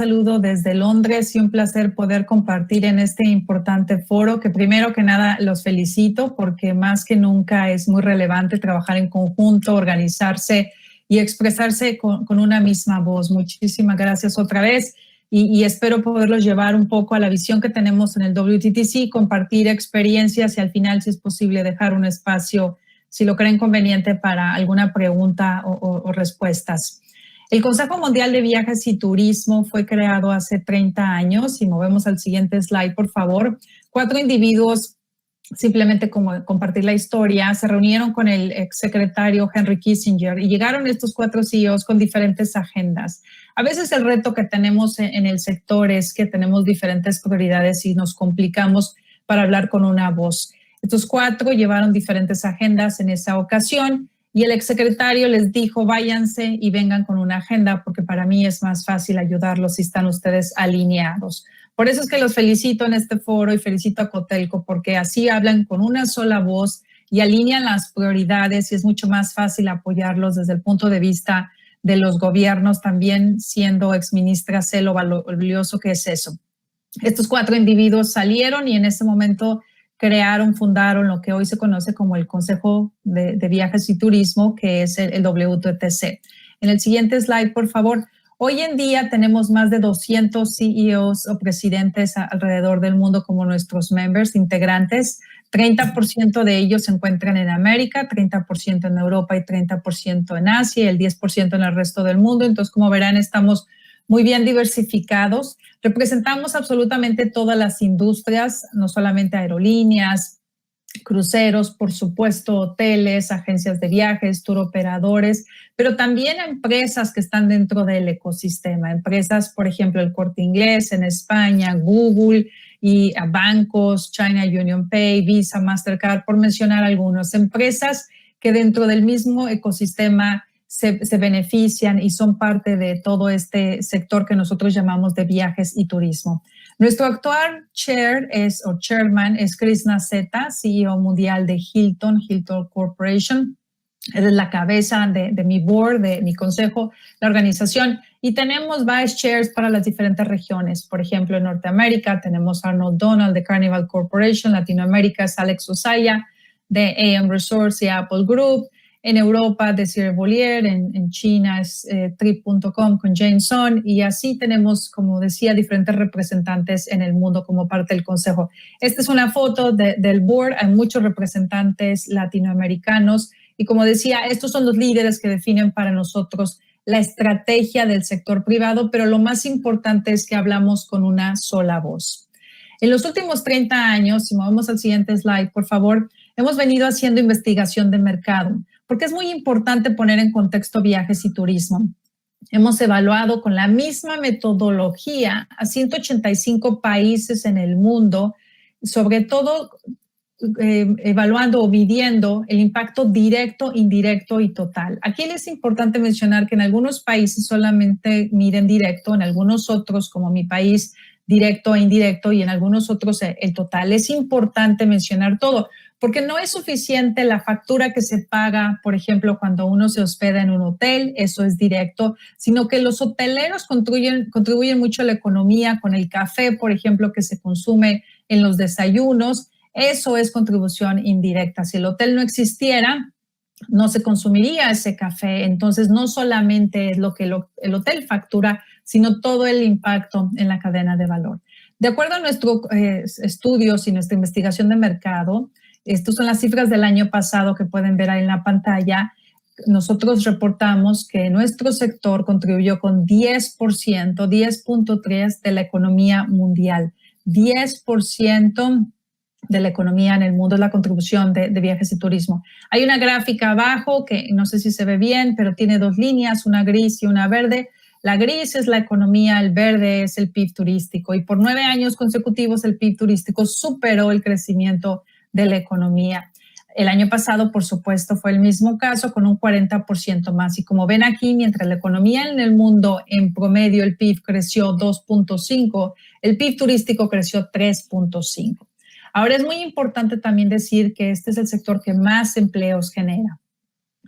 Saludo desde Londres y un placer poder compartir en este importante foro que primero que nada los felicito porque más que nunca es muy relevante trabajar en conjunto, organizarse y expresarse con una misma voz. Muchísimas gracias otra vez y espero poderlos llevar un poco a la visión que tenemos en el WTTC, compartir experiencias y al final, si es posible, dejar un espacio, si lo creen conveniente, para alguna pregunta o respuestas. El Consejo Mundial de Viajes y Turismo fue creado hace 30 años. Si movemos al siguiente slide, por favor. 4 individuos, simplemente como compartir la historia, se reunieron con el exsecretario Henry Kissinger y llegaron estos 4 CEOs con diferentes agendas. A veces el reto que tenemos en el sector es que tenemos diferentes prioridades y nos complicamos para hablar con una voz. Estos 4 llevaron diferentes agendas en esa ocasión. Y el exsecretario les dijo, váyanse y vengan con una agenda, porque para mí es más fácil ayudarlos si están ustedes alineados. Por eso es que los felicito en este foro y felicito a Cotelco, porque así hablan con una sola voz y alinean las prioridades y es mucho más fácil apoyarlos desde el punto de vista de los gobiernos, también siendo exministra, sé lo valioso que es eso. Estos 4 individuos salieron y en ese momento fundaron lo que hoy se conoce como el Consejo de Viajes y Turismo, que es el WTTC. En el siguiente slide, por favor. Hoy en día tenemos más de 200 CEOs o presidentes alrededor del mundo como nuestros members, integrantes. 30% de ellos se encuentran en América, 30% en Europa y 30% en Asia y el 10% en el resto del mundo. Entonces, como verán, estamos muy bien diversificados. Representamos absolutamente todas las industrias, no solamente aerolíneas, cruceros, por supuesto, hoteles, agencias de viajes, tour operadores, pero también a empresas que están dentro del ecosistema. Empresas, por ejemplo, el Corte Inglés en España, Google y a bancos, China Union Pay, Visa, Mastercard, por mencionar algunas. Empresas que dentro del mismo ecosistema se benefician y son parte de todo este sector que nosotros llamamos de viajes y turismo. Nuestro actual chairman es Chris Nassetta, CEO mundial de Hilton Corporation. Él es la cabeza de mi board, de mi consejo, la organización. Y tenemos vice chairs para las diferentes regiones. Por ejemplo, en Norteamérica tenemos Arnold Donald de Carnival Corporation. Latinoamérica es Alex Osaya de AM Resorts y Apple Group. En Europa, de Cyril Bollier, en China es Trip.com con Jane Son, y así tenemos, como decía, diferentes representantes en el mundo como parte del consejo. Esta es una foto del board, hay muchos representantes latinoamericanos, y como decía, estos son los líderes que definen para nosotros la estrategia del sector privado, pero lo más importante es que hablamos con una sola voz. En los últimos 30 años, si movemos al siguiente slide, por favor, hemos venido haciendo investigación de mercado, porque es muy importante poner en contexto viajes y turismo. Hemos evaluado con la misma metodología a 185 países en el mundo, sobre todo evaluando o midiendo el impacto directo, indirecto y total. Aquí es importante mencionar que en algunos países solamente miden directo, en algunos otros, como mi país, directo e indirecto, y en algunos otros el total. Es importante mencionar todo, porque no es suficiente la factura que se paga, por ejemplo, cuando uno se hospeda en un hotel, eso es directo, sino que los hoteleros contribuyen mucho a la economía con el café, por ejemplo, que se consume en los desayunos. Eso es contribución indirecta. Si el hotel no existiera, no se consumiría ese café. Entonces, no solamente es lo que el hotel factura, sino todo el impacto en la cadena de valor. De acuerdo a nuestros estudios y nuestra investigación de mercado, estas son las cifras del año pasado que pueden ver ahí en la pantalla. Nosotros reportamos que nuestro sector contribuyó con 10%, 10.3% de la economía mundial. 10% de la economía en el mundo es la contribución de viajes y turismo. Hay una gráfica abajo que no sé si se ve bien, pero tiene 2 líneas, una gris y una verde. La gris es la economía, el verde es el PIB turístico, y por 9 años consecutivos el PIB turístico superó el crecimiento de la economía. El año pasado, por supuesto, fue el mismo caso con un 40% más. Y como ven aquí, mientras la economía en el mundo en promedio, el PIB creció 2.5, el PIB turístico creció 3.5. Ahora es muy importante también decir que este es el sector que más empleos genera.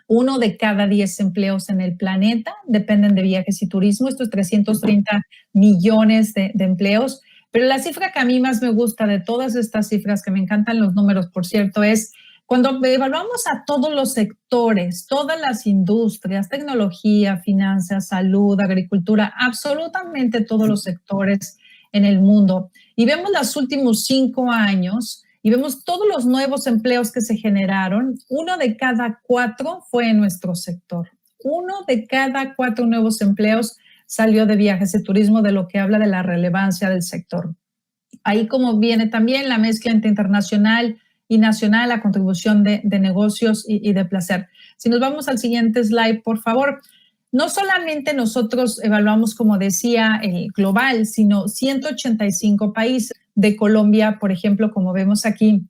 1 de cada 10 empleos en el planeta dependen de viajes y turismo, estos 330 millones de empleos. Pero la cifra que a mí más me gusta de todas estas cifras, que me encantan los números, por cierto, es cuando evaluamos a todos los sectores, todas las industrias, tecnología, finanzas, salud, agricultura, absolutamente todos los sectores en el mundo, y vemos los últimos 5 años y vemos todos los nuevos empleos que se generaron, 1 de cada 4 fue en nuestro sector. 1 de cada 4 nuevos empleos salió de viajes y turismo, de lo que habla de la relevancia del sector. Ahí como viene también la mezcla entre internacional y nacional, la contribución de negocios y de placer. Si nos vamos al siguiente slide, por favor. No solamente nosotros evaluamos, como decía, el global, sino 185 países. De Colombia, por ejemplo, como vemos aquí,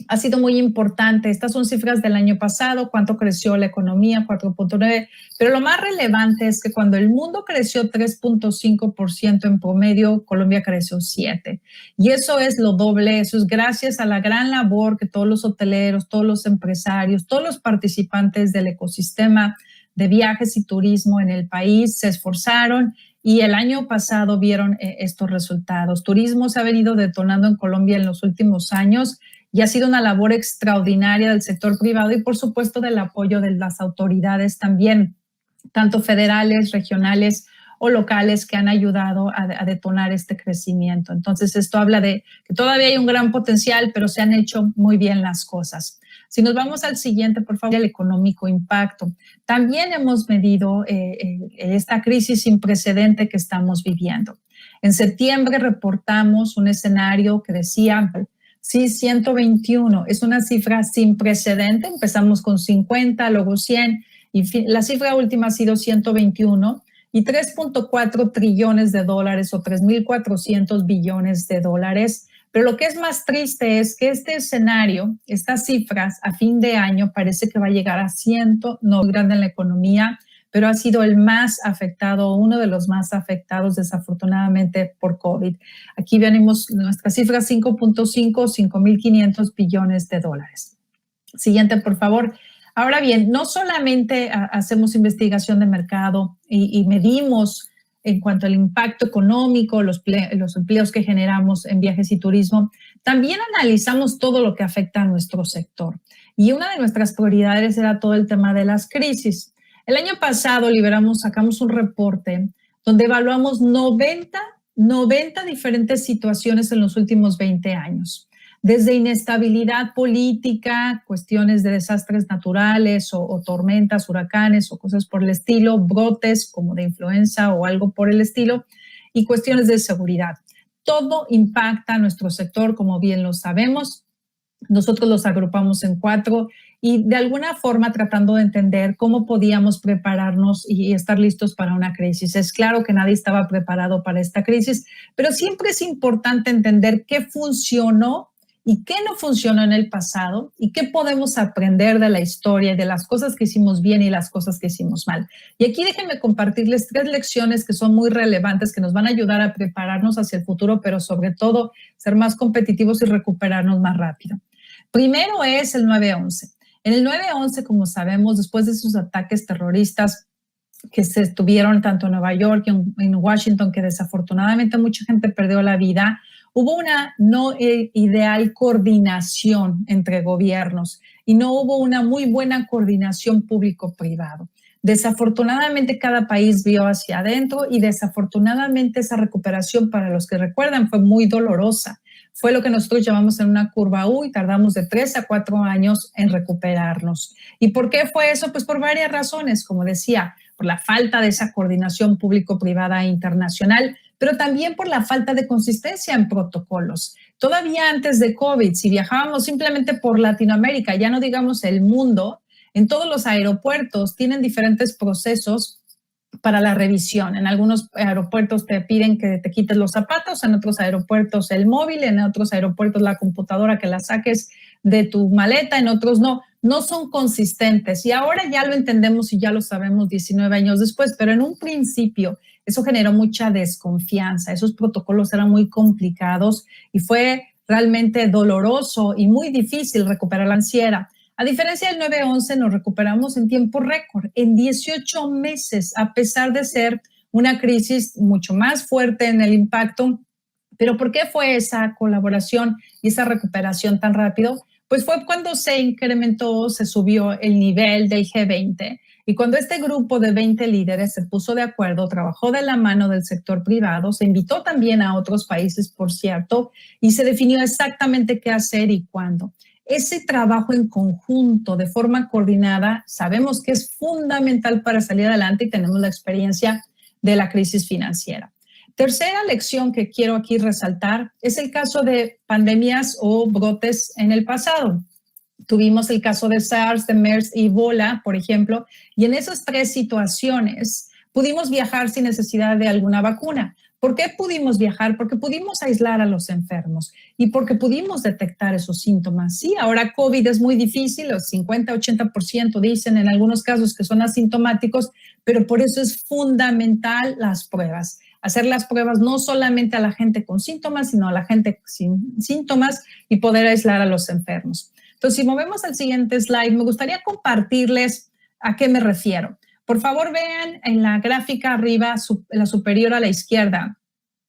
ha sido muy importante. Estas son cifras del año pasado, cuánto creció la economía, 4.9, pero lo más relevante es que cuando el mundo creció 3.5% en promedio, Colombia creció 7%. Y eso es lo doble, eso es gracias a la gran labor que todos los hoteleros, todos los empresarios, todos los participantes del ecosistema de viajes y turismo en el país se esforzaron y el año pasado vieron estos resultados. Turismo se ha venido detonando en Colombia en los últimos años y ha sido una labor extraordinaria del sector privado y, por supuesto, del apoyo de las autoridades también, tanto federales, regionales o locales, que han ayudado a detonar este crecimiento. Entonces, esto habla de que todavía hay un gran potencial, pero se han hecho muy bien las cosas. Si nos vamos al siguiente, por favor, el económico impacto. También hemos medido esta crisis sin precedente que estamos viviendo. En septiembre reportamos un escenario que decía, sí, 121, es una cifra sin precedente. Empezamos con 50, luego 100, y la cifra última ha sido 121, y 3.4 trillones de dólares o 3.400 billones de dólares. Pero lo que es más triste es que este escenario, estas cifras a fin de año parece que va a llegar a 100, no grande en la economía, pero ha sido el más afectado, uno de los más afectados desafortunadamente por COVID. Aquí venimos nuestra cifra 5.5, 5.500 billones de dólares. Siguiente, por favor. Ahora bien, no solamente hacemos investigación de mercado y medimos en cuanto al impacto económico, los empleos que generamos en viajes y turismo, también analizamos todo lo que afecta a nuestro sector. Y una de nuestras prioridades era todo el tema de las crisis. El año pasado sacamos un reporte donde evaluamos 90 diferentes situaciones en los últimos 20 años. Desde inestabilidad política, cuestiones de desastres naturales o tormentas, huracanes o cosas por el estilo, brotes como de influenza o algo por el estilo, y cuestiones de seguridad. Todo impacta a nuestro sector, como bien lo sabemos. Nosotros los agrupamos en 4 y de alguna forma tratando de entender cómo podíamos prepararnos y estar listos para una crisis. Es claro que nadie estaba preparado para esta crisis, pero siempre es importante entender qué funcionó y qué no funcionó en el pasado y qué podemos aprender de la historia y de las cosas que hicimos bien y las cosas que hicimos mal. Y aquí déjenme compartirles 3 lecciones que son muy relevantes, que nos van a ayudar a prepararnos hacia el futuro, pero sobre todo ser más competitivos y recuperarnos más rápido. Primero es el 9/11. En el 9/11, como sabemos, después de esos ataques terroristas que se estuvieron tanto en Nueva York y en Washington, que desafortunadamente mucha gente perdió la vida, hubo una no ideal coordinación entre gobiernos y no hubo una muy buena coordinación público-privado. Desafortunadamente cada país vio hacia adentro y desafortunadamente esa recuperación, para los que recuerdan, fue muy dolorosa. Fue lo que nosotros llamamos en una curva U y tardamos de 3 a 4 años en recuperarnos. ¿Y por qué fue eso? Pues por varias razones, como decía, por la falta de esa coordinación público-privada e internacional, pero también por la falta de consistencia en protocolos. Todavía antes de COVID, si viajábamos simplemente por Latinoamérica, ya no digamos el mundo, en todos los aeropuertos tienen diferentes procesos para la revisión. En algunos aeropuertos te piden que te quites los zapatos, en otros aeropuertos el móvil, en otros aeropuertos la computadora, que la saques de tu maleta, en otros no. No son consistentes y ahora ya lo entendemos y ya lo sabemos 19 años después, pero en un principio eso generó mucha desconfianza. Esos protocolos eran muy complicados y fue realmente doloroso y muy difícil recuperar la ansiedad. A diferencia del 9/11, nos recuperamos en tiempo récord, en 18 meses, a pesar de ser una crisis mucho más fuerte en el impacto. ¿Pero por qué fue esa colaboración y esa recuperación tan rápido? Pues fue cuando se incrementó, se subió el nivel del G20 y cuando este grupo de 20 líderes se puso de acuerdo, trabajó de la mano del sector privado, se invitó también a otros países, por cierto, y se definió exactamente qué hacer y cuándo. Ese trabajo en conjunto, de forma coordinada, sabemos que es fundamental para salir adelante y tenemos la experiencia de la crisis financiera. Tercera lección que quiero aquí resaltar es el caso de pandemias o brotes en el pasado. Tuvimos el caso de SARS, de MERS y Ebola, por ejemplo, y en esas tres situaciones pudimos viajar sin necesidad de alguna vacuna. ¿Por qué pudimos viajar? Porque pudimos aislar a los enfermos y porque pudimos detectar esos síntomas. Sí, ahora COVID es muy difícil, los 50-80% dicen en algunos casos que son asintomáticos, pero por eso es fundamental las pruebas. Hacer las pruebas no solamente a la gente con síntomas, sino a la gente sin síntomas y poder aislar a los enfermos. Entonces, si movemos al siguiente slide, me gustaría compartirles a qué me refiero. Por favor, vean en la gráfica arriba, la superior a la izquierda.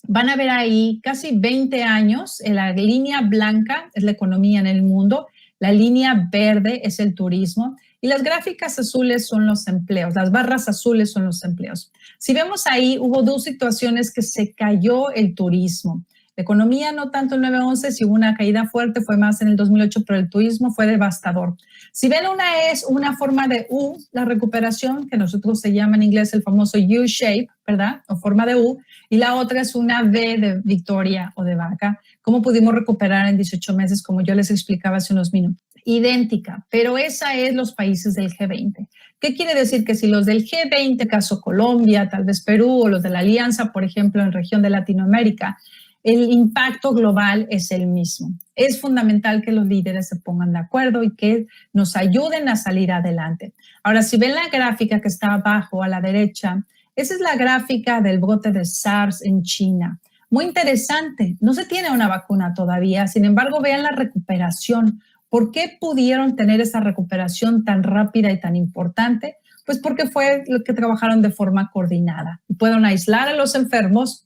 Van a ver ahí casi 20 años. En la línea blanca es la economía en el mundo, la línea verde es el turismo y las gráficas azules son los empleos, las barras azules son los empleos. Si vemos ahí, hubo dos situaciones que se cayó el turismo. La economía no tanto el 9/11, si hubo una caída fuerte fue más en el 2008, pero el turismo fue devastador. Si ven, una es una forma de U, la recuperación, que nosotros se llama en inglés el famoso U-shape, ¿verdad? O forma de U, y la otra es una V de Victoria o de vaca. ¿Cómo pudimos recuperar en 18 meses, como yo les explicaba hace unos minutos? Idéntica, pero esa es los países del G20. ¿Qué quiere decir? Que si los del G20, caso Colombia, tal vez Perú, o los de la Alianza, por ejemplo, en región de Latinoamérica, el impacto global es el mismo. Es fundamental que los líderes se pongan de acuerdo y que nos ayuden a salir adelante. Ahora, si ven la gráfica que está abajo a la derecha, esa es la gráfica del brote de SARS en China. Muy interesante. No se tiene una vacuna todavía. Sin embargo, vean la recuperación. ¿Por qué pudieron tener esa recuperación tan rápida y tan importante? Pues porque fue lo que trabajaron de forma coordinada. Pueden aislar a los enfermos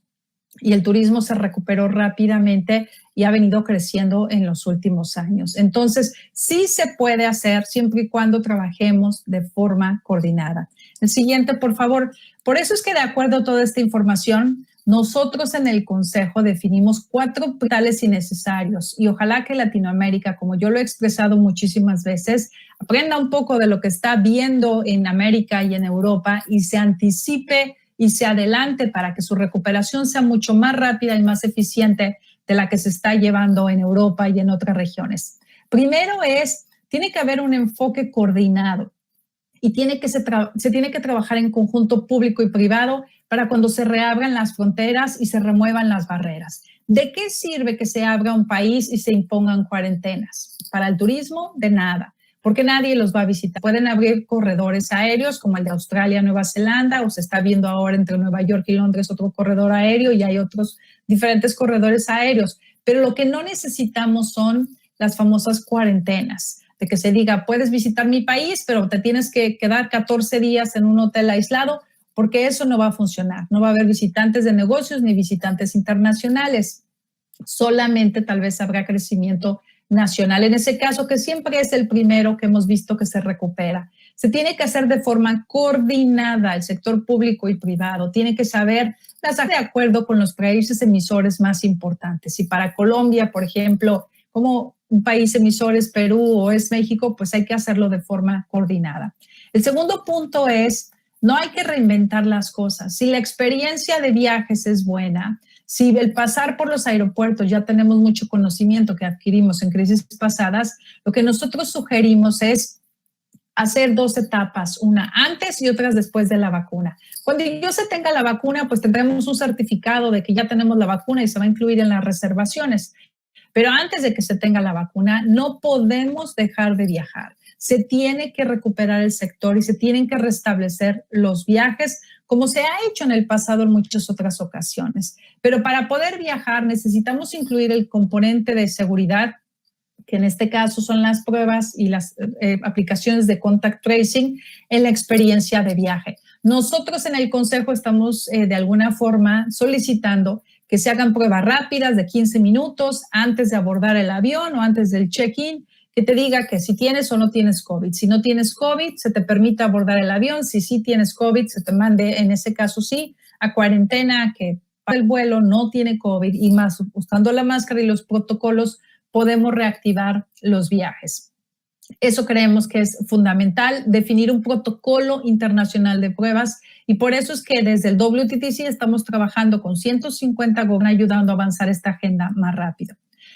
y el turismo se recuperó rápidamente y ha venido creciendo en los últimos años. Entonces, sí se puede hacer siempre y cuando trabajemos de forma coordinada. El siguiente, por favor. Por eso es que, de acuerdo a toda esta información, nosotros en el Consejo definimos 4 pilares innecesarios y ojalá que Latinoamérica, como yo lo he expresado muchísimas veces, aprenda un poco de lo que está viendo en América y en Europa y se anticipe y se adelante para que su recuperación sea mucho más rápida y más eficiente de la que se está llevando en Europa y en otras regiones. Primero tiene que haber un enfoque coordinado y se tiene que trabajar en conjunto público y privado para cuando se reabran las fronteras y se remuevan las barreras. ¿De qué sirve que se abra un país y se impongan cuarentenas? Para el turismo, de nada, porque nadie los va a visitar. Pueden abrir corredores aéreos como el de Australia, Nueva Zelanda, o se está viendo ahora entre Nueva York y Londres otro corredor aéreo y hay otros diferentes corredores aéreos. Pero lo que no necesitamos son las famosas cuarentenas, de que se diga, puedes visitar mi país, pero te tienes que quedar 14 días en un hotel aislado, porque eso no va a funcionar. No va a haber visitantes de negocios ni visitantes internacionales. Solamente tal vez habrá crecimiento nacional. En ese caso, que siempre es el primero que hemos visto que se recupera. Se tiene que hacer de forma coordinada, el sector público y privado. Tiene que saber de acuerdo con los países emisores más importantes. Si para Colombia, por ejemplo, como un país emisor es Perú o es México, pues hay que hacerlo de forma coordinada. El segundo punto es, no hay que reinventar las cosas. Si la experiencia de viajes es buena, si el pasar por los aeropuertos ya tenemos mucho conocimiento que adquirimos en crisis pasadas, lo que nosotros sugerimos es hacer 2 etapas, una antes y otras después de la vacuna. Cuando ya se tenga la vacuna, pues tendremos un certificado de que ya tenemos la vacuna y se va a incluir en las reservaciones. Pero antes de que se tenga la vacuna, no podemos dejar de viajar. Se tiene que recuperar el sector y se tienen que restablecer los viajes, como se ha hecho en el pasado en muchas otras ocasiones. Pero para poder viajar necesitamos incluir el componente de seguridad, que en este caso son las pruebas y las aplicaciones de contact tracing en la experiencia de viaje. Nosotros en el Consejo estamos de alguna forma solicitando que se hagan pruebas rápidas de 15 minutos antes de abordar el avión o antes del check-in, que te diga que si tienes o no tienes COVID. Si no tienes COVID, se te permite abordar el avión. Si sí tienes COVID, se te mande, en ese caso sí, a cuarentena, que para el vuelo no tiene COVID y más usando la máscara y los protocolos podemos reactivar los viajes. Eso creemos que es fundamental, definir un protocolo internacional de pruebas y por eso es que desde el WTTC estamos trabajando con 150 gobiernos ayudando a avanzar esta agenda más rápido.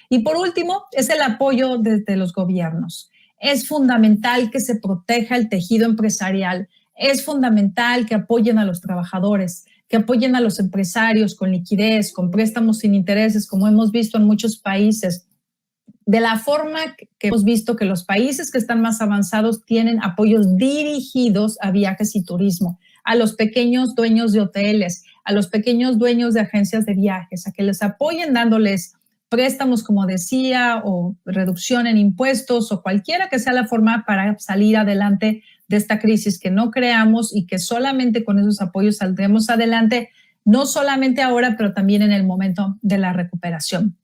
Y por último, es el apoyo desde los gobiernos. Es fundamental que se proteja el tejido empresarial, es fundamental que apoyen a los trabajadores, que apoyen a los empresarios con liquidez, con préstamos sin intereses, como hemos visto en muchos países. De la forma que hemos visto que los países que están más avanzados tienen apoyos dirigidos a viajes y turismo, a los pequeños dueños de hoteles, a los pequeños dueños de agencias de viajes, a que les apoyen dándoles préstamos, como decía, o reducción en impuestos o cualquiera que sea la forma para salir adelante de esta crisis, que no creamos y que solamente con esos apoyos saldremos adelante, no solamente ahora, pero también en el momento de la recuperación.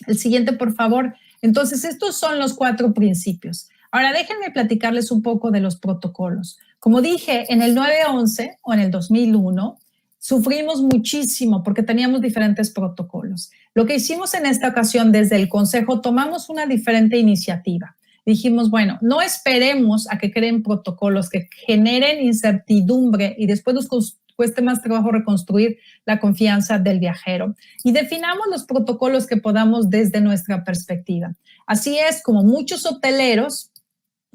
El siguiente, por favor. Entonces, estos son los 4 principios. Ahora, déjenme platicarles un poco de los protocolos. Como dije, en el 9/11 o en el 2001, sufrimos muchísimo porque teníamos diferentes protocolos. Lo que hicimos en esta ocasión desde el Consejo, tomamos una diferente iniciativa. Dijimos, bueno, no esperemos a que creen protocolos que generen incertidumbre y después nos cueste más trabajo reconstruir la confianza del viajero. Y definamos los protocolos que podamos desde nuestra perspectiva. Así es como muchos hoteleros,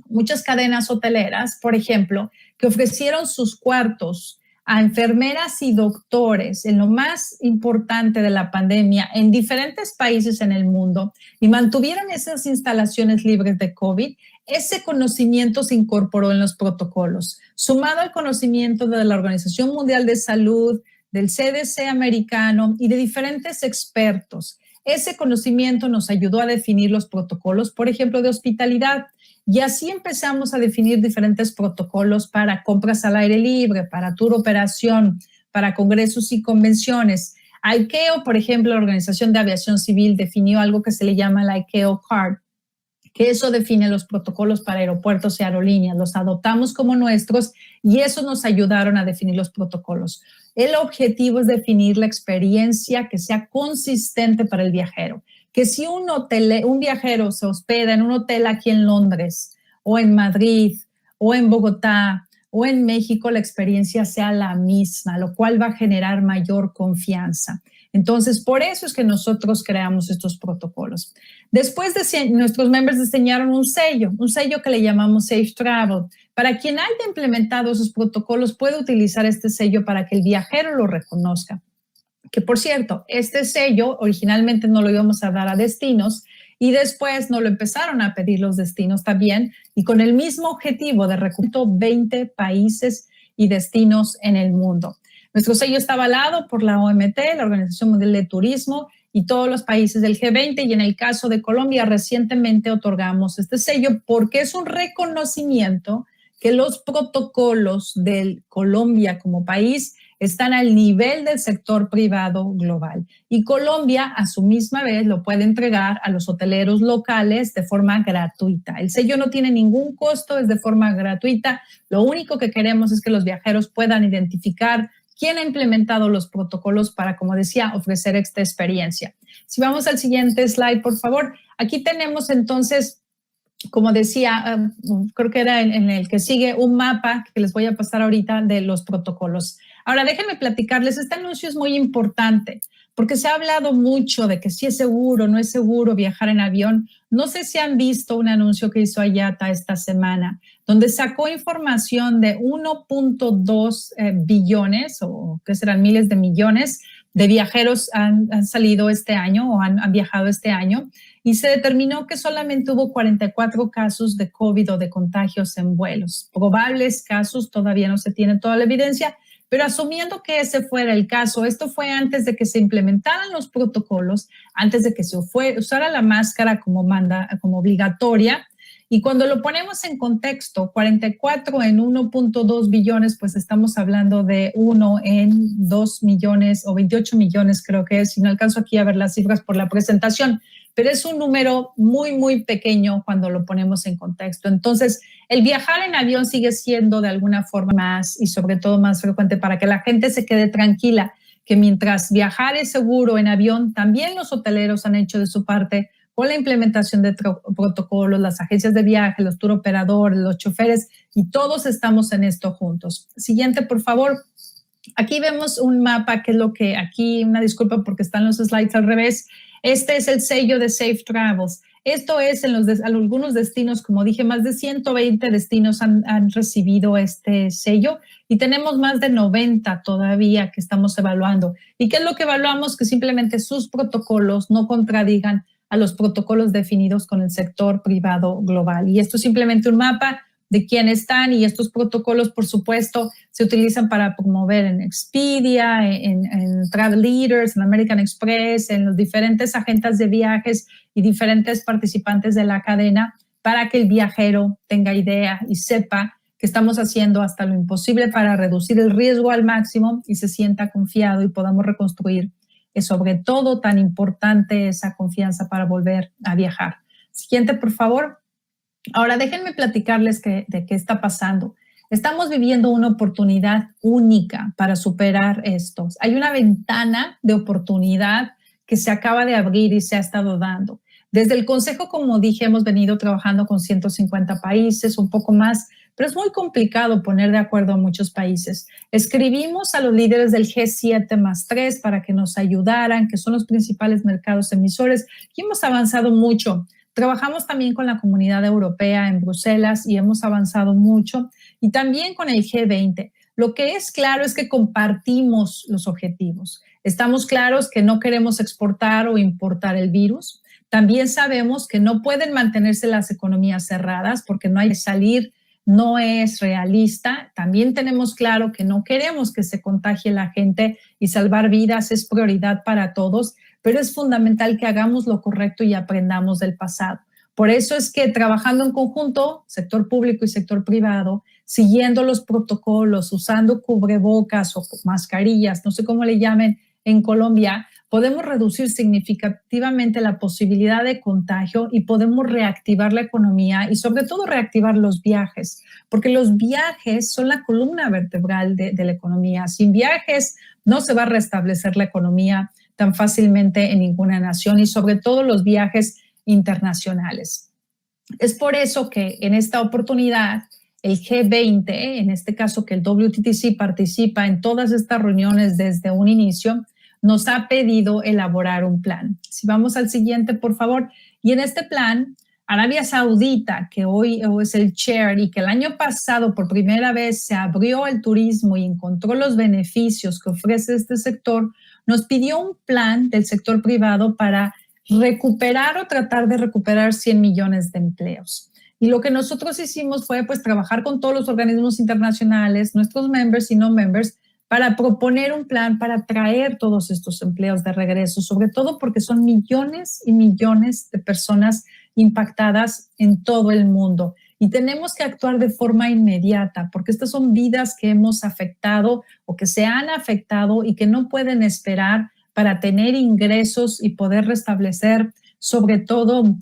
muchas cadenas hoteleras, por ejemplo, que ofrecieron sus cuartos a enfermeras y doctores en lo más importante de la pandemia en diferentes países en el mundo y mantuvieron esas instalaciones libres de COVID, ese conocimiento se incorporó en los protocolos, sumado al conocimiento de la Organización Mundial de Salud, del CDC americano y de diferentes expertos. Ese conocimiento nos ayudó a definir los protocolos, por ejemplo, de hospitalidad. Y así empezamos a definir diferentes protocolos para compras al aire libre, para tour operación, para congresos y convenciones. ICAO, por ejemplo, la Organización de Aviación Civil, definió algo que se le llama la ICAO Card, que eso define los protocolos para aeropuertos y aerolíneas. Los adoptamos como nuestros y eso nos ayudaron a definir los protocolos. El objetivo es definir la experiencia que sea consistente para el viajero. Que si un viajero se hospeda en un hotel aquí en Londres o en Madrid o en Bogotá o en México, la experiencia sea la misma, lo cual va a generar mayor confianza. Entonces, por eso es que nosotros creamos estos protocolos. Después nuestros members diseñaron un sello que le llamamos Safe Travel. Para quien haya implementado esos protocolos, puede utilizar este sello para que el viajero lo reconozca. Que por cierto, este sello originalmente no lo íbamos a dar a destinos y después nos lo empezaron a pedir los destinos también y con el mismo objetivo de reclutar 20 países y destinos en el mundo. Nuestro sello está avalado por la OMT, la Organización Mundial de Turismo y todos los países del G20 y en el caso de Colombia recientemente otorgamos este sello porque es un reconocimiento que los protocolos de Colombia como país están al nivel del sector privado global. Y Colombia, a su misma vez, lo puede entregar a los hoteleros locales de forma gratuita. El sello no tiene ningún costo, es de forma gratuita. Lo único que queremos es que los viajeros puedan identificar quién ha implementado los protocolos para, como decía, ofrecer esta experiencia. Si vamos al siguiente slide, por favor. Aquí tenemos entonces, como decía, creo que era en el que sigue, un mapa que les voy a pasar ahorita de los protocolos. Ahora, déjenme platicarles, este anuncio es muy importante porque se ha hablado mucho de que si es seguro, no es seguro viajar en avión. No sé si han visto un anuncio que hizo IATA esta semana, donde sacó información de 1.2 billones, o que serán miles de millones, de viajeros han salido este año o han viajado este año y se determinó que solamente hubo 44 casos de COVID o de contagios en vuelos. Probables casos, todavía no se tiene toda la evidencia, Pero asumiendo que ese fuera el caso, esto fue antes de que se implementaran los protocolos, antes de que se usara la máscara como obligatoria. Y cuando lo ponemos en contexto, 44 en 1.2 billones, pues estamos hablando de 1 en 2 millones o 28 millones, creo que es, si no alcanzo aquí a ver las cifras por la presentación, pero es un número muy, muy pequeño cuando lo ponemos en contexto. Entonces, el viajar en avión sigue siendo de alguna forma más y sobre todo más frecuente para que la gente se quede tranquila, que mientras viajar es seguro en avión, también los hoteleros han hecho de su parte con la implementación de protocolos, las agencias de viaje, los tour operadores, los choferes, y todos estamos en esto juntos. Siguiente, por favor. Aquí vemos un mapa, que es lo que aquí, una disculpa porque están los slides al revés. Este es el sello de Safe Travels. Esto es en algunos destinos, como dije, más de 120 destinos han recibido este sello y tenemos más de 90 todavía que estamos evaluando. ¿Y qué es lo que evaluamos? Que simplemente sus protocolos no contradigan a los protocolos definidos con el sector privado global. Y esto es simplemente un mapa de quién están, y estos protocolos, por supuesto, se utilizan para promover en Expedia, en Travel Leaders, en American Express, en los diferentes agentes de viajes y diferentes participantes de la cadena, para que el viajero tenga idea y sepa que estamos haciendo hasta lo imposible para reducir el riesgo al máximo y se sienta confiado y podamos reconstruir. Es sobre todo tan importante esa confianza para volver a viajar. Siguiente, por favor. Ahora, déjenme platicarles de qué está pasando. Estamos viviendo una oportunidad única para superar esto. Hay una ventana de oportunidad que se acaba de abrir y se ha estado dando. Desde el Consejo, como dije, hemos venido trabajando con 150 países, un poco más, pero es muy complicado poner de acuerdo a muchos países. Escribimos a los líderes del G7+3 para que nos ayudaran, que son los principales mercados emisores, y hemos avanzado mucho. Trabajamos también con la Comunidad Europea en Bruselas y hemos avanzado mucho, y también con el G20. Lo que es claro es que compartimos los objetivos. Estamos claros que no queremos exportar o importar el virus. También sabemos que no pueden mantenerse las economías cerradas porque no hay que salir, no es realista. También tenemos claro que no queremos que se contagie la gente y salvar vidas es prioridad para todos, pero es fundamental que hagamos lo correcto y aprendamos del pasado. Por eso es que trabajando en conjunto, sector público y sector privado, siguiendo los protocolos, usando cubrebocas o mascarillas, no sé cómo le llamen en Colombia, podemos reducir significativamente la posibilidad de contagio y podemos reactivar la economía y sobre todo reactivar los viajes, porque los viajes son la columna vertebral de la economía. Sin viajes no se va a restablecer la economía tan fácilmente en ninguna nación, y sobre todo los viajes internacionales. Es por eso que en esta oportunidad el G20, en este caso que el WTTC participa en todas estas reuniones desde un inicio, nos ha pedido elaborar un plan. Si vamos al siguiente, por favor. Y en este plan, Arabia Saudita, que hoy es el chair y que el año pasado por primera vez se abrió al turismo y encontró los beneficios que ofrece este sector, nos pidió un plan del sector privado para recuperar o tratar de recuperar 100 millones de empleos. Y lo que nosotros hicimos fue pues trabajar con todos los organismos internacionales, nuestros members y no members, para proponer un plan para traer todos estos empleos de regreso, sobre todo porque son millones y millones de personas impactadas en todo el mundo. Y tenemos que actuar de forma inmediata, porque estas son vidas que hemos afectado o que se han afectado y que no pueden esperar para tener ingresos y poder restablecer sobre todo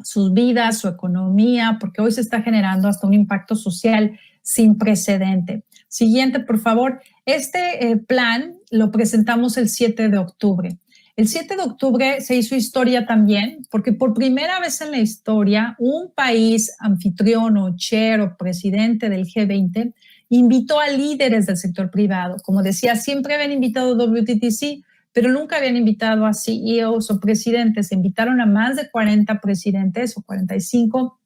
sus vidas, su economía, porque hoy se está generando hasta un impacto social sin precedente. Siguiente, por favor. Este plan lo presentamos el 7 de octubre. El 7 de octubre se hizo historia también porque por primera vez en la historia un país anfitrión o chair o presidente del G20 invitó a líderes del sector privado. Como decía, siempre habían invitado a WTTC, pero nunca habían invitado a CEOs o presidentes. Se invitaron a más de 40 presidentes o 45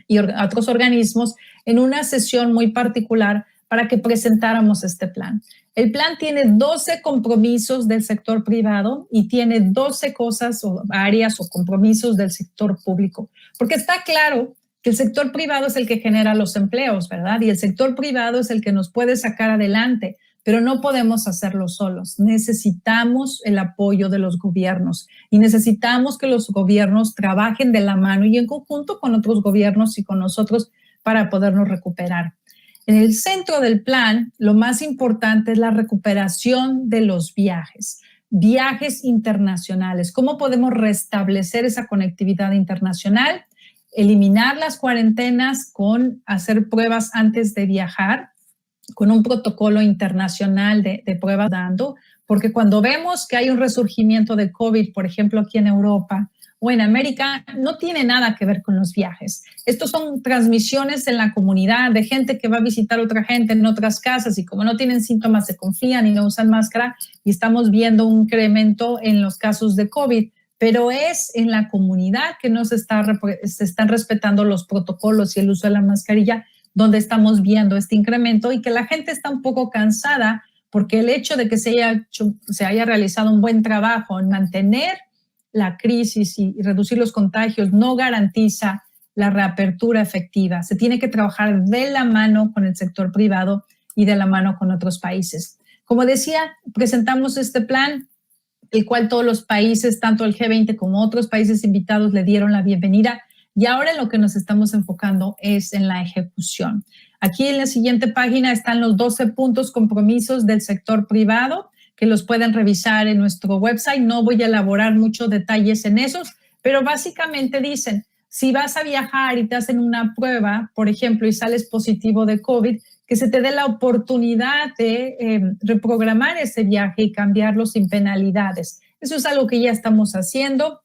y a otros organismos en una sesión muy particular para que presentáramos este plan. El plan tiene 12 compromisos del sector privado y tiene 12 cosas o áreas o compromisos del sector público, porque está claro que el sector privado es el que genera los empleos, ¿verdad? Y el sector privado es el que nos puede sacar adelante, pero no podemos hacerlo solos. Necesitamos el apoyo de los gobiernos y necesitamos que los gobiernos trabajen de la mano y en conjunto con otros gobiernos y con nosotros para podernos recuperar. En el centro del plan, lo más importante es la recuperación de los viajes internacionales. ¿Cómo podemos restablecer esa conectividad internacional? Eliminar las cuarentenas con hacer pruebas antes de viajar, con un protocolo internacional de pruebas dando, porque cuando vemos que hay un resurgimiento de COVID, por ejemplo, aquí en Europa o en América, no tiene nada que ver con los viajes. Estos son transmisiones en la comunidad de gente que va a visitar a otra gente en otras casas y como no tienen síntomas se confían y no usan máscara y estamos viendo un incremento en los casos de COVID. Pero es en la comunidad que no se están respetando los protocolos y el uso de la mascarilla donde estamos viendo este incremento y que la gente está un poco cansada porque el hecho de que se haya realizado un buen trabajo en mantener la crisis y reducir los contagios no garantiza la reapertura efectiva. Se tiene que trabajar de la mano con el sector privado y de la mano con otros países. Como decía, presentamos este plan, el cual todos los países, tanto el G20 como otros países invitados, le dieron la bienvenida. Y ahora en lo que nos estamos enfocando es en la ejecución. Aquí en la siguiente página están los 12 puntos compromisos del sector privado que los pueden revisar en nuestro website. No voy a elaborar muchos detalles en esos, pero básicamente dicen, si vas a viajar y te hacen una prueba, por ejemplo, y sales positivo de COVID, que se te dé la oportunidad de reprogramar ese viaje y cambiarlo sin penalidades. Eso es algo que ya estamos haciendo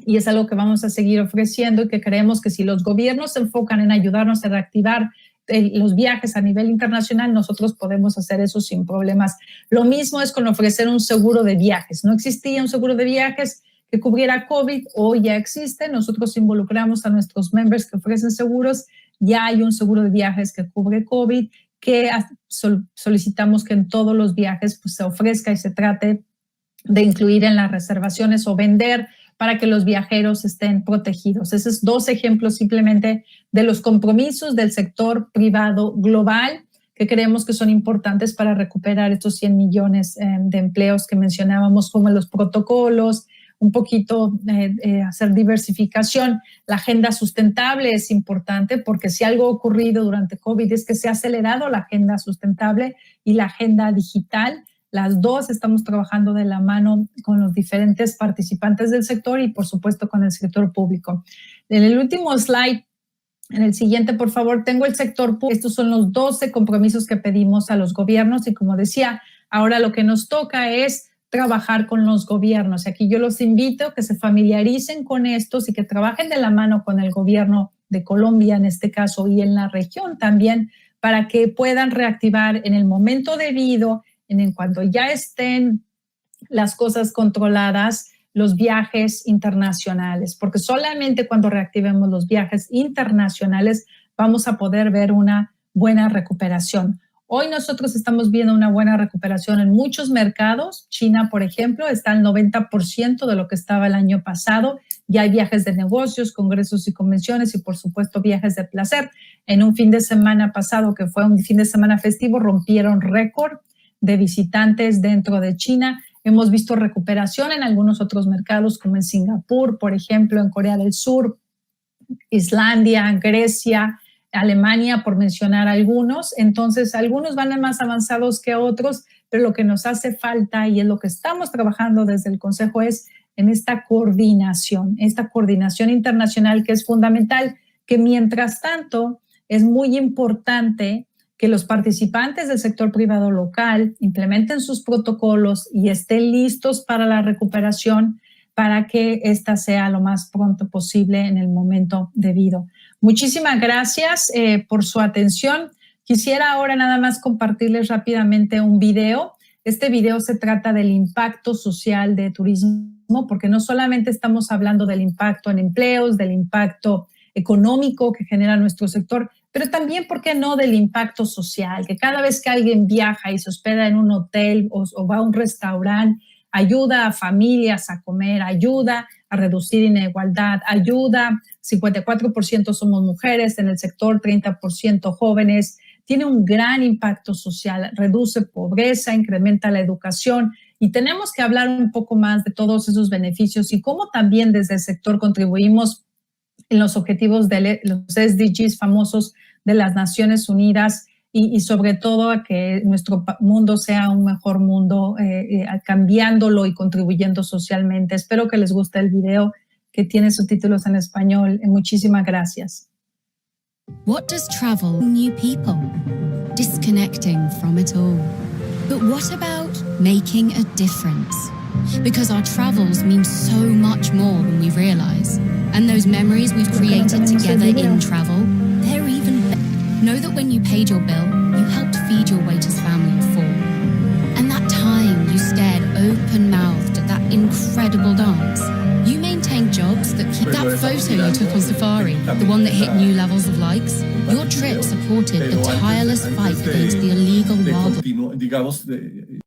y es algo que vamos a seguir ofreciendo y que creemos que si los gobiernos se enfocan en ayudarnos a reactivar los viajes a nivel internacional, nosotros podemos hacer eso sin problemas. Lo mismo es con ofrecer un seguro de viajes. No existía un seguro de viajes que cubriera COVID, hoy ya existe. Nosotros involucramos a nuestros members que ofrecen seguros. Ya hay un seguro de viajes que cubre COVID, que solicitamos que en todos los viajes pues, se ofrezca y se trate de incluir en las reservaciones o vender para que los viajeros estén protegidos. Esos 2 ejemplos simplemente de los compromisos del sector privado global que creemos que son importantes para recuperar estos 100 millones de empleos que mencionábamos, como los protocolos, un poquito hacer diversificación. La agenda sustentable es importante porque si algo ha ocurrido durante COVID es que se ha acelerado la agenda sustentable y la agenda digital. Las dos estamos trabajando de la mano con los diferentes participantes del sector y, por supuesto, con el sector público. En el último slide, en el siguiente, por favor, tengo el sector público. Estos son los 12 compromisos que pedimos a los gobiernos y, como decía, ahora lo que nos toca es trabajar con los gobiernos. Y aquí yo los invito a que se familiaricen con estos y que trabajen de la mano con el gobierno de Colombia, en este caso, y en la región también, para que puedan reactivar en el momento debido, en cuanto ya estén las cosas controladas, los viajes internacionales, porque solamente cuando reactivemos los viajes internacionales vamos a poder ver una buena recuperación. Hoy nosotros estamos viendo una buena recuperación en muchos mercados. China, por ejemplo, está al 90% de lo que estaba el año pasado. Ya hay viajes de negocios, congresos y convenciones y, por supuesto, viajes de placer. En un fin de semana pasado, que fue un fin de semana festivo, rompieron récord de visitantes dentro de China. Hemos visto recuperación en algunos otros mercados, como en Singapur, por ejemplo, en Corea del Sur, Islandia, Grecia, Alemania, por mencionar algunos. Entonces, algunos van más avanzados que otros, pero lo que nos hace falta y es lo que estamos trabajando desde el Consejo es en esta coordinación internacional que es fundamental, que mientras tanto es muy importante que los participantes del sector privado local implementen sus protocolos y estén listos para la recuperación para que esta sea lo más pronto posible en el momento debido. Muchísimas gracias por su atención. Quisiera ahora nada más compartirles rápidamente un video. Este video se trata del impacto social de turismo, porque no solamente estamos hablando del impacto en empleos, del impacto económico que genera nuestro sector, pero también, ¿por qué no?, del impacto social, que cada vez que alguien viaja y se hospeda en un hotel o va a un restaurante, ayuda a familias a comer, ayuda a reducir inigualdad, ayuda, 54% somos mujeres en el sector, 30% jóvenes, tiene un gran impacto social, reduce pobreza, incrementa la educación y tenemos que hablar un poco más de todos esos beneficios y cómo también desde el sector contribuimos en los objetivos de los SDGs famosos de las Naciones Unidas y sobre todo a que nuestro mundo sea un mejor mundo, cambiándolo y contribuyendo socialmente. Espero que les guste el video que tiene subtítulos en español. Muchísimas gracias. What does travel? New people, disconnecting from it all. But what about making a difference? Because our travels mean so much more than we realize. And those memories we've created together in travel, they're even better. Know that when you paid your bill, you helped feed your waiter's family of 4. And that time you stared open-mouthed at that incredible dance. You maintained jobs that keep that photo you took on safari, the one that hit new levels of likes. Your trip supported the tireless fight against the illegal wildlife.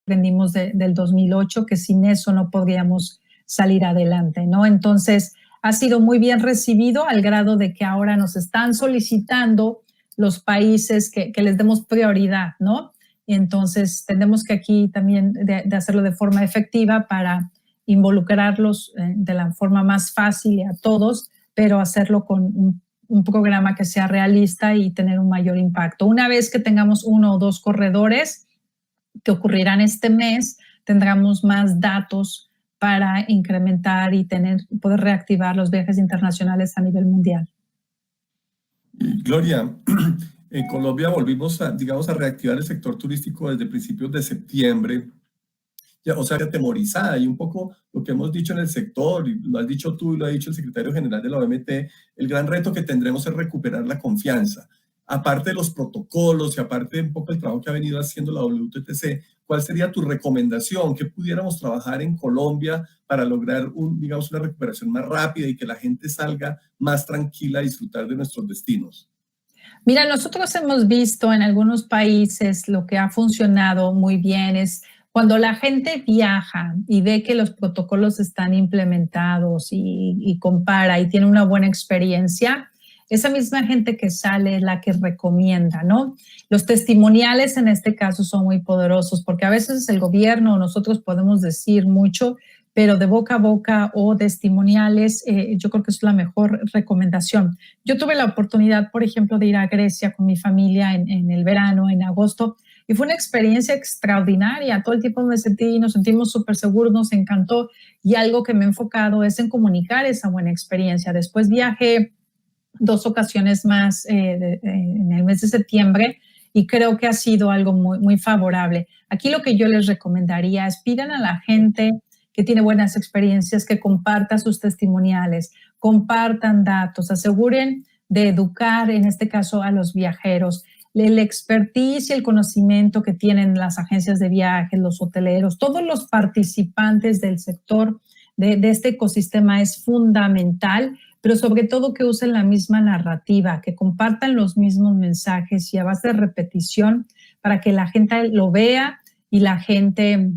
Aprendimos del 2008, que sin eso no podríamos salir adelante, ¿no? Entonces, ha sido muy bien recibido al grado de que ahora nos están solicitando los países que les demos prioridad, ¿no? Y entonces, tenemos que aquí también de hacerlo de forma efectiva para involucrarlos de la forma más fácil a todos, pero hacerlo con un programa que sea realista y tener un mayor impacto. Una vez que tengamos 1 o 2 corredores, que ocurrirán este mes, tendremos más datos para incrementar y poder reactivar los viajes internacionales a nivel mundial. Gloria, en Colombia volvimos a reactivar el sector turístico desde principios de septiembre, ya, o sea, atemorizada, y un poco lo que hemos dicho en el sector, y lo has dicho tú y lo ha dicho el secretario general de la OMT, el gran reto que tendremos es recuperar la confianza. Aparte de los protocolos y aparte de un poco el trabajo que ha venido haciendo la WTTC, ¿cuál sería tu recomendación? ¿Qué pudiéramos trabajar en Colombia para lograr una recuperación más rápida y que la gente salga más tranquila a disfrutar de nuestros destinos? Mira, nosotros hemos visto en algunos países lo que ha funcionado muy bien es cuando la gente viaja y ve que los protocolos están implementados y compara y tiene una buena experiencia, esa misma gente que sale es la que recomienda, ¿no? Los testimoniales en este caso son muy poderosos porque a veces el gobierno o nosotros podemos decir mucho, pero de boca a boca o testimoniales, yo creo que es la mejor recomendación. Yo tuve la oportunidad, por ejemplo, de ir a Grecia con mi familia en el verano, en agosto, y fue una experiencia extraordinaria. Todo el tiempo nos sentimos súper seguros, nos encantó, y algo que me he enfocado es en comunicar esa buena experiencia. Después viajé 2 ocasiones más en el mes de septiembre y creo que ha sido algo muy, muy favorable. Aquí lo que yo les recomendaría es pidan a la gente que tiene buenas experiencias que comparta sus testimoniales, compartan datos, aseguren de educar, en este caso, a los viajeros. El expertise y el conocimiento que tienen las agencias de viajes, los hoteleros, todos los participantes del sector de este ecosistema es fundamental pero sobre todo que usen la misma narrativa, que compartan los mismos mensajes y a base de repetición para que la gente lo vea y la gente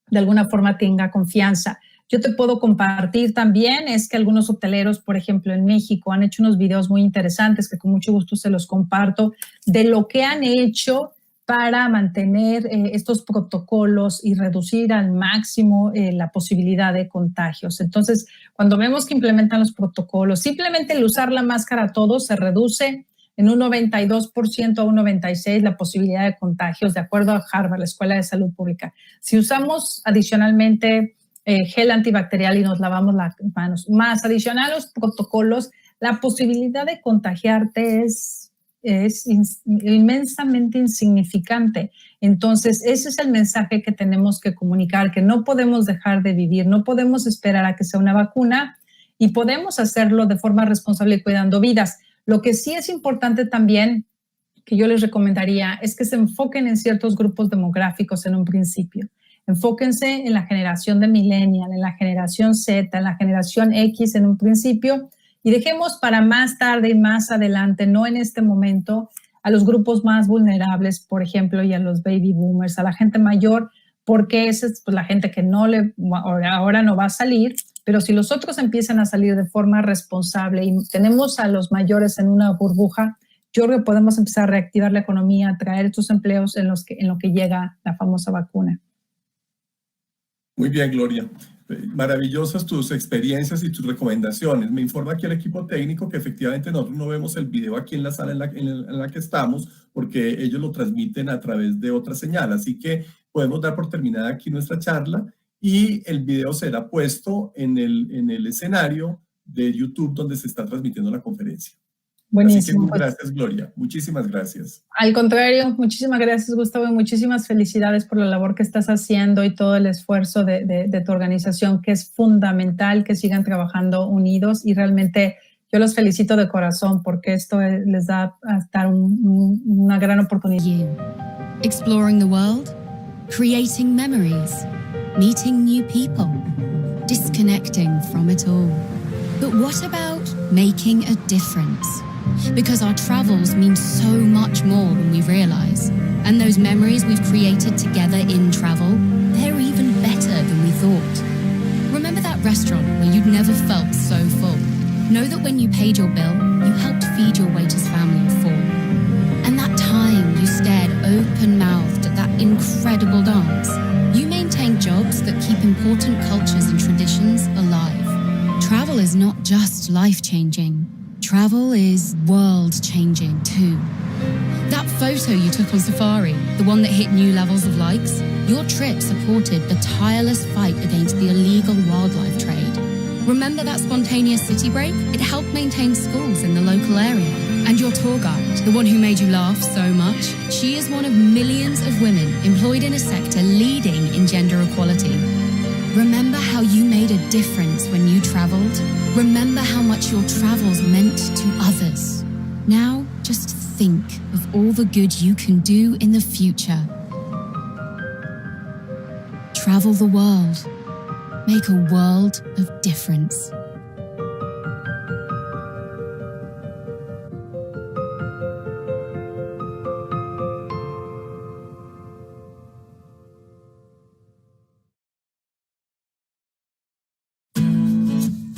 de alguna forma tenga confianza. Yo te puedo compartir también es que algunos hoteleros, por ejemplo, en México han hecho unos videos muy interesantes que con mucho gusto se los comparto de lo que han hecho para mantener estos protocolos y reducir al máximo la posibilidad de contagios. Entonces, cuando vemos que implementan los protocolos, simplemente el usar la máscara a todos se reduce en un 92% a un 96% la posibilidad de contagios, de acuerdo a Harvard, la Escuela de Salud Pública. Si usamos adicionalmente gel antibacterial y nos lavamos las manos, más adicional a los protocolos, la posibilidad de contagiarte es inmensamente insignificante. Entonces, ese es el mensaje que tenemos que comunicar, que no podemos dejar de vivir, no podemos esperar a que sea una vacuna y podemos hacerlo de forma responsable y cuidando vidas. Lo que sí es importante también, que yo les recomendaría, es que se enfoquen en ciertos grupos demográficos en un principio. Enfóquense en la generación de millennial, en la generación Z, en la generación X en un principio y dejemos para más tarde y más adelante, no en este momento, a los grupos más vulnerables, por ejemplo, y a los baby boomers, a la gente mayor, porque esa es la gente que ahora no va a salir, pero si los otros empiezan a salir de forma responsable y tenemos a los mayores en una burbuja, yo creo que podemos empezar a reactivar la economía, traer estos empleos en lo que llega la famosa vacuna. Muy bien, Gloria. Maravillosas tus experiencias y tus recomendaciones. Me informa aquí el equipo técnico que efectivamente nosotros no vemos el video aquí en la sala en la que estamos porque ellos lo transmiten a través de otra señal. Así que podemos dar por terminada aquí nuestra charla y el video será puesto en el escenario de YouTube donde se está transmitiendo la conferencia. Buenísimo. Así que muchas gracias, Gloria. Muchísimas gracias. Al contrario, muchísimas gracias, Gustavo, y muchísimas felicidades por la labor que estás haciendo y todo el esfuerzo de tu organización, que es fundamental que sigan trabajando unidos y realmente yo los felicito de corazón porque esto les da hasta una gran oportunidad. Exploring the world, creating memories, meeting new people, disconnecting from it all. But what about making a difference? Because our travels mean so much more than we realize. And those memories we've created together in travel, they're even better than we thought. Remember that restaurant where you'd never felt so full? Know that when you paid your bill, you helped feed your waiter's family of 4. And that time you stared open-mouthed at that incredible dance. You maintained jobs that keep important cultures and traditions alive. Travel is not just life-changing. Travel is world-changing too. That photo you took on safari, the one that hit new levels of likes, your trip supported the tireless fight against the illegal wildlife trade. Remember that spontaneous city break? It helped maintain schools in the local area. And your tour guide, the one who made you laugh so much, she is one of millions of women employed in a sector leading in gender equality. Remember how you made a difference when you traveled? Remember how much your travels meant to others. Now, just think of all the good you can do in the future. Travel the world. Make a world of difference.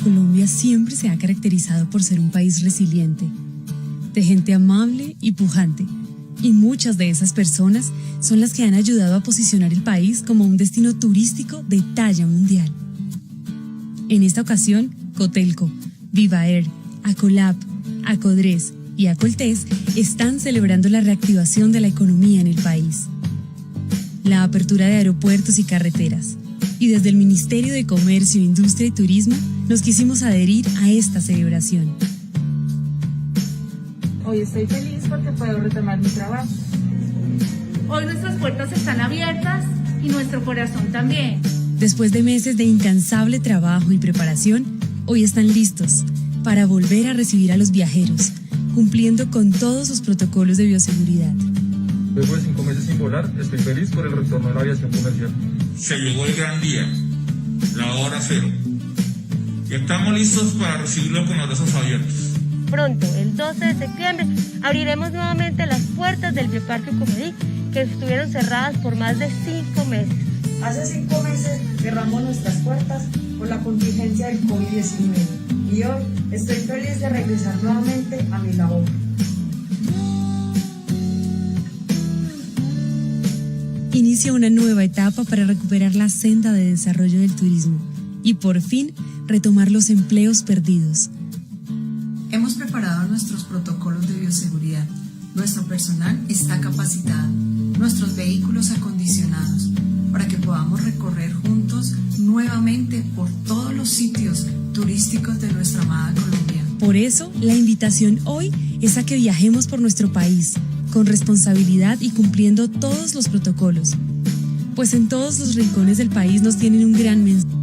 Colombia siempre se ha caracterizado por ser un país resiliente, de gente amable y pujante, y muchas de esas personas son las que han ayudado a posicionar el país como un destino turístico de talla mundial. En esta ocasión, Cotelco, Vivaer, Acolab, Acodres y Acoltes están celebrando la reactivación de la economía en el país, la apertura de aeropuertos y carreteras, y desde el Ministerio de Comercio, Industria y Turismo nos quisimos adherir a esta celebración. Hoy estoy feliz porque puedo retomar mi trabajo. Hoy nuestras puertas están abiertas y nuestro corazón también. Después de meses de incansable trabajo y preparación, hoy están listos para volver a recibir a los viajeros, cumpliendo con todos sus protocolos de bioseguridad. Luego de 5 meses sin volar, estoy feliz por el retorno de la aviación comercial. Se llegó el gran día, la hora cero. y estamos listos para recibirlo con los brazos abiertos. Pronto, el 12 de septiembre, abriremos nuevamente las puertas del Bioparque Ucumedí, que estuvieron cerradas por más de 5 meses. Hace 5 meses cerramos nuestras puertas por la contingencia del COVID-19 y hoy estoy feliz de regresar nuevamente a mi labor. Inicia una nueva etapa para recuperar la senda de desarrollo del turismo y por fin retomar los empleos perdidos. Hemos preparado nuestros protocolos de bioseguridad. Nuestro personal está capacitado, nuestros vehículos acondicionados, para que podamos recorrer juntos nuevamente por todos los sitios turísticos de nuestra amada Colombia. Por eso, la invitación hoy es a que viajemos por nuestro país, con responsabilidad y cumpliendo todos los protocolos, pues en todos los rincones del país nos tienen un gran mensaje.